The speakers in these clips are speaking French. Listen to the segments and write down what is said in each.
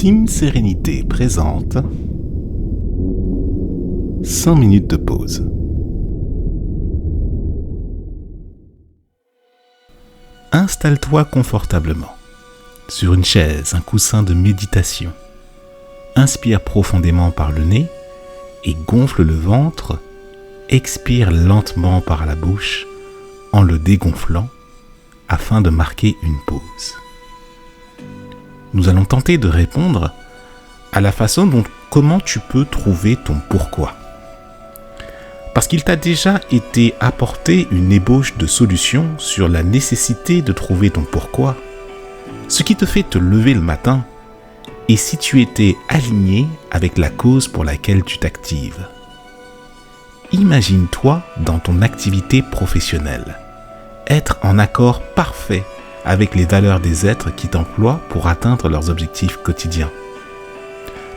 Team Sérénité présente 100 minutes de pause. Installe-toi confortablement sur une chaise, un coussin de méditation. Inspire profondément par le nez et gonfle le ventre. Expire lentement par la bouche en le dégonflant afin de marquer une pause. Nous allons tenter de répondre à la façon dont comment tu peux trouver ton pourquoi. Parce qu'il t'a déjà été apporté une ébauche de solution sur la nécessité de trouver ton pourquoi, ce qui te fait te lever le matin, et si tu étais aligné avec la cause pour laquelle tu t'actives. Imagine-toi dans ton activité professionnelle, être en accord parfait avec les valeurs des êtres qui t'emploient pour atteindre leurs objectifs quotidiens.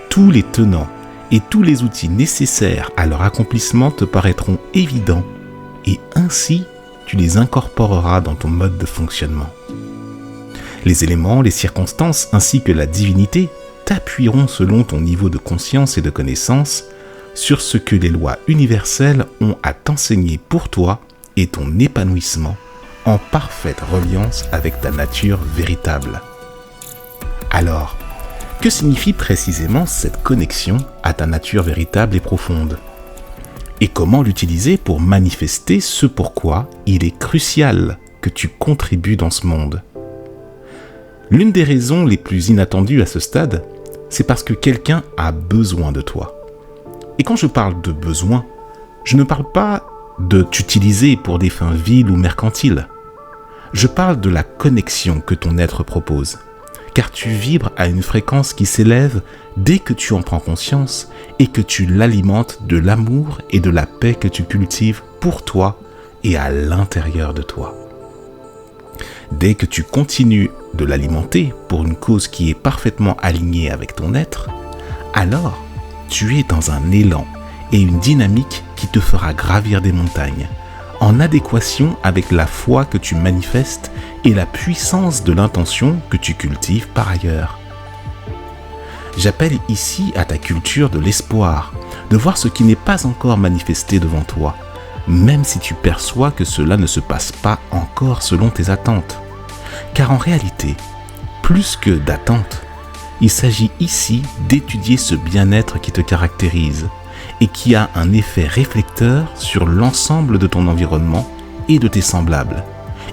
Tous les tenants et tous les outils nécessaires à leur accomplissement te paraîtront évidents et ainsi tu les incorporeras dans ton mode de fonctionnement. Les éléments, les circonstances ainsi que la divinité t'appuieront selon ton niveau de conscience et de connaissance sur ce que les lois universelles ont à t'enseigner pour toi et ton épanouissement en parfaite reliance avec ta nature véritable. Alors, que signifie précisément cette connexion à ta nature véritable et profonde ? Et comment l'utiliser pour manifester ce pourquoi il est crucial que tu contribues dans ce monde ? L'une des raisons les plus inattendues à ce stade, c'est parce que quelqu'un a besoin de toi. Et quand je parle de besoin, je ne parle pas de t'utiliser pour des fins viles ou mercantiles. Je parle de la connexion que ton être propose, car tu vibres à une fréquence qui s'élève dès que tu en prends conscience et que tu l'alimentes de l'amour et de la paix que tu cultives pour toi et à l'intérieur de toi. Dès que tu continues de l'alimenter pour une cause qui est parfaitement alignée avec ton être, alors tu es dans un élan et une dynamique qui te fera gravir des montagnes, en adéquation avec la foi que tu manifestes et la puissance de l'intention que tu cultives par ailleurs. J'appelle ici à ta culture de l'espoir, de voir ce qui n'est pas encore manifesté devant toi, même si tu perçois que cela ne se passe pas encore selon tes attentes. Car en réalité, plus que d'attentes, il s'agit ici d'étudier ce bien-être qui te caractérise et qui a un effet réflecteur sur l'ensemble de ton environnement et de tes semblables,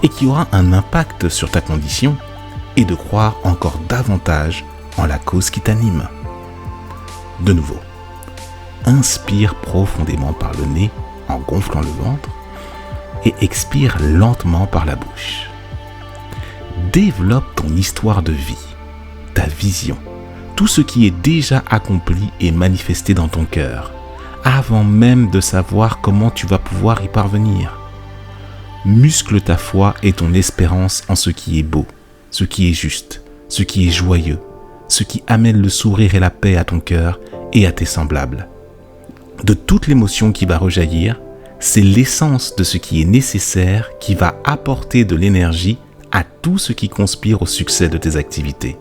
et qui aura un impact sur ta condition, et de croire encore davantage en la cause qui t'anime. De nouveau, inspire profondément par le nez en gonflant le ventre, et expire lentement par la bouche. Développe ton histoire de vie, ta vision, tout ce qui est déjà accompli et manifesté dans ton cœur, avant même de savoir comment tu vas pouvoir y parvenir. Muscle ta foi et ton espérance en ce qui est beau, ce qui est juste, ce qui est joyeux, ce qui amène le sourire et la paix à ton cœur et à tes semblables. De toute l'émotion qui va rejaillir, c'est l'essence de ce qui est nécessaire qui va apporter de l'énergie à tout ce qui conspire au succès de tes activités.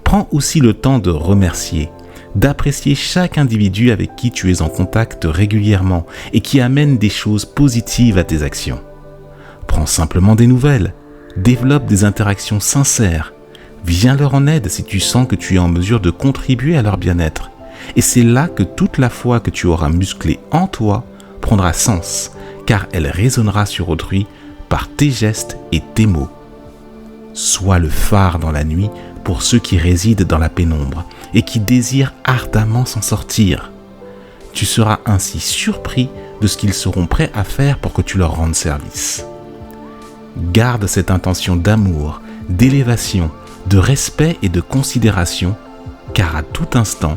Prends aussi le temps de remercier, d'apprécier chaque individu avec qui tu es en contact régulièrement et qui amène des choses positives à tes actions. Prends simplement des nouvelles, développe des interactions sincères, viens leur en aide si tu sens que tu es en mesure de contribuer à leur bien-être. Et c'est là que toute la foi que tu auras musclée en toi prendra sens, car elle résonnera sur autrui par tes gestes et tes mots. Sois le phare dans la nuit pour ceux qui résident dans la pénombre et qui désirent ardemment s'en sortir. Tu seras ainsi surpris de ce qu'ils seront prêts à faire pour que tu leur rendes service. Garde cette intention d'amour, d'élévation, de respect et de considération, car à tout instant,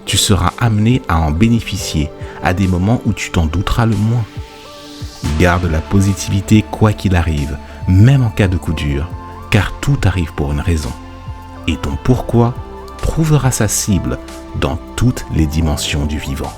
tu seras amené à en bénéficier à des moments où tu t'en douteras le moins. Garde la positivité quoi qu'il arrive, même en cas de coup dur, car tout arrive pour une raison. Et ton pourquoi trouvera sa cible dans toutes les dimensions du vivant.